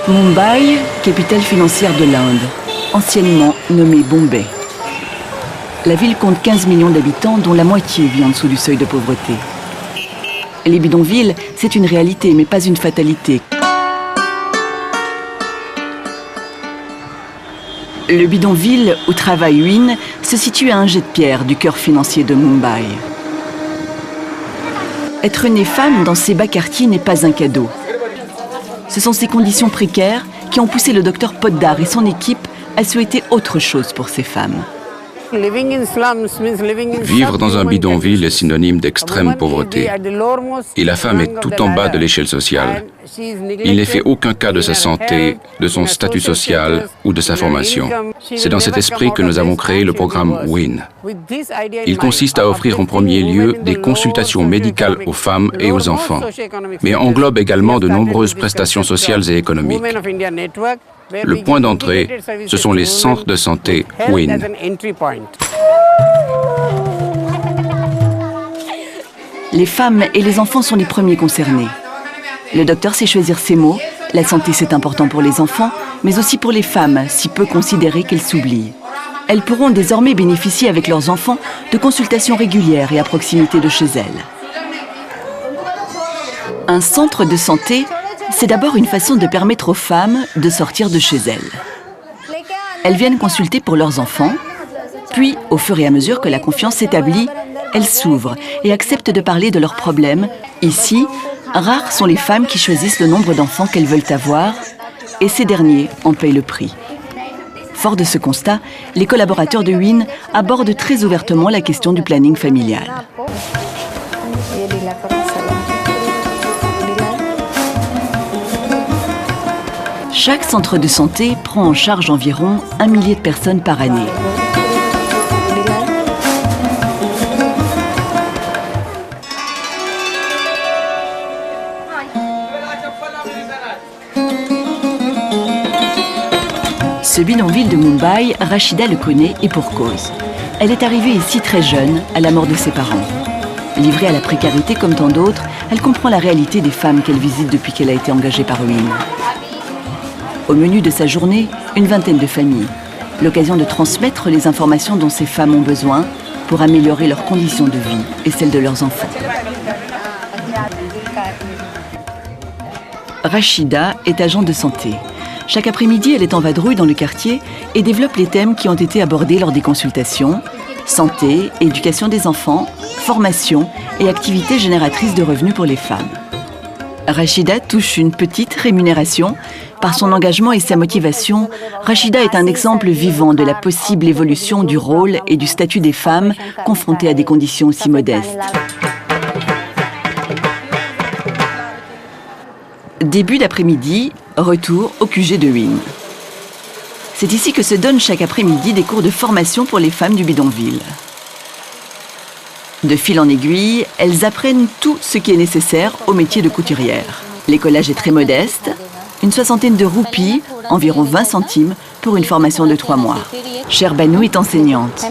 Mumbai, capitale financière de l'Inde, anciennement nommée Bombay. La ville compte 15 millions d'habitants, dont la moitié vit en dessous du seuil de pauvreté. Les bidonvilles, c'est une réalité, mais pas une fatalité. Le bidonville où travaille Win se situe à un jet de pierre du cœur financier de Mumbai. Être née femme dans ces bas quartiers n'est pas un cadeau. Ce sont ces conditions précaires qui ont poussé le docteur Poddar et son équipe à souhaiter autre chose pour ces femmes. Vivre dans un bidonville est synonyme d'extrême pauvreté. Et la femme est tout en bas de l'échelle sociale. Il n'est fait aucun cas de sa santé, de son statut social ou de sa formation. C'est dans cet esprit que nous avons créé le programme WIN. Il consiste à offrir en premier lieu des consultations médicales aux femmes et aux enfants, mais englobe également de nombreuses prestations sociales et économiques. Le point d'entrée, ce sont les centres de santé WIN. Les femmes et les enfants sont les premiers concernés. Le docteur sait choisir ses mots. La santé, c'est important pour les enfants, mais aussi pour les femmes, si peu considérées qu'elles s'oublient. Elles pourront désormais bénéficier avec leurs enfants de consultations régulières et à proximité de chez elles. Un centre de santé, c'est d'abord une façon de permettre aux femmes de sortir de chez elles. Elles viennent consulter pour leurs enfants, puis, au fur et à mesure que la confiance s'établit, elles s'ouvrent et acceptent de parler de leurs problèmes. Ici, rares sont les femmes qui choisissent le nombre d'enfants qu'elles veulent avoir, et ces derniers en payent le prix. Fort de ce constat, les collaborateurs de WIN abordent très ouvertement la question du planning familial. Chaque centre de santé prend en charge environ 1 millier de personnes par année. Ce bidonville de Mumbai, Rachida le connaît et pour cause. Elle est arrivée ici très jeune, à la mort de ses parents. Livrée à la précarité comme tant d'autres, elle comprend la réalité des femmes qu'elle visite depuis qu'elle a été engagée par WIN. Au menu de sa journée, une vingtaine de familles. L'occasion de transmettre les informations dont ces femmes ont besoin pour améliorer leurs conditions de vie et celles de leurs enfants. Rachida est agent de santé. Chaque après-midi, elle est en vadrouille dans le quartier et développe les thèmes qui ont été abordés lors des consultations: santé, éducation des enfants, formation et activités génératrices de revenus pour les femmes. Rachida touche une petite rémunération. Par son engagement et sa motivation, Rachida est un exemple vivant de la possible évolution du rôle et du statut des femmes confrontées à des conditions aussi modestes. Début d'après-midi, retour au QG de WIN. C'est ici que se donnent chaque après-midi des cours de formation pour les femmes du bidonville. De fil en aiguille, elles apprennent tout ce qui est nécessaire au métier de couturière. L'écolage est très modeste, une soixantaine de roupies, environ 20 centimes, pour une formation de 3 mois. Sherbanou est enseignante,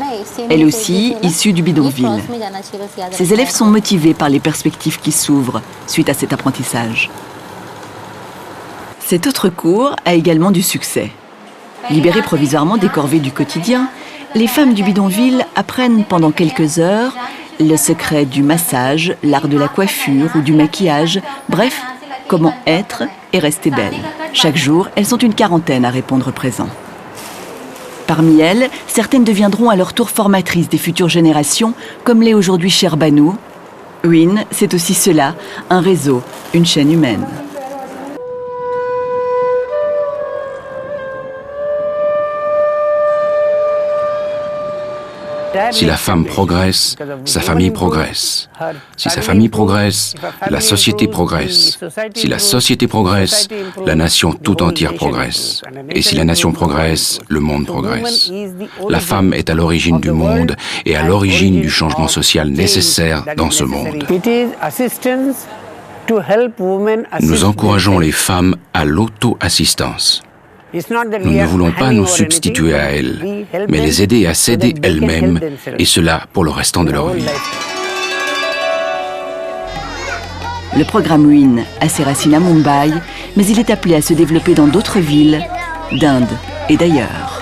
elle aussi issue du bidonville. Ses élèves sont motivés par les perspectives qui s'ouvrent suite à cet apprentissage. Cet autre cours a également du succès. Libérées provisoirement des corvées du quotidien, les femmes du bidonville apprennent pendant quelques heures le secret du massage, l'art de la coiffure ou du maquillage, bref, comment être et rester belle. Chaque jour, elles sont une quarantaine à répondre présent. Parmi elles, certaines deviendront à leur tour formatrices des futures générations, comme l'est aujourd'hui Sherbanou. WIN, c'est aussi cela, un réseau, une chaîne humaine. Si la femme progresse, sa famille progresse. Si sa famille progresse, la société progresse. Si la société progresse, la nation tout entière progresse. Et si la nation progresse, le monde progresse. La femme est à l'origine du monde et à l'origine du changement social nécessaire dans ce monde. Nous encourageons les femmes à l'auto-assistance. Nous ne voulons pas nous substituer à elles, mais les aider à s'aider elles-mêmes, et cela pour le restant de leur vie. Le programme WIN a ses racines à Mumbai, mais il est appelé à se développer dans d'autres villes, d'Inde et d'ailleurs.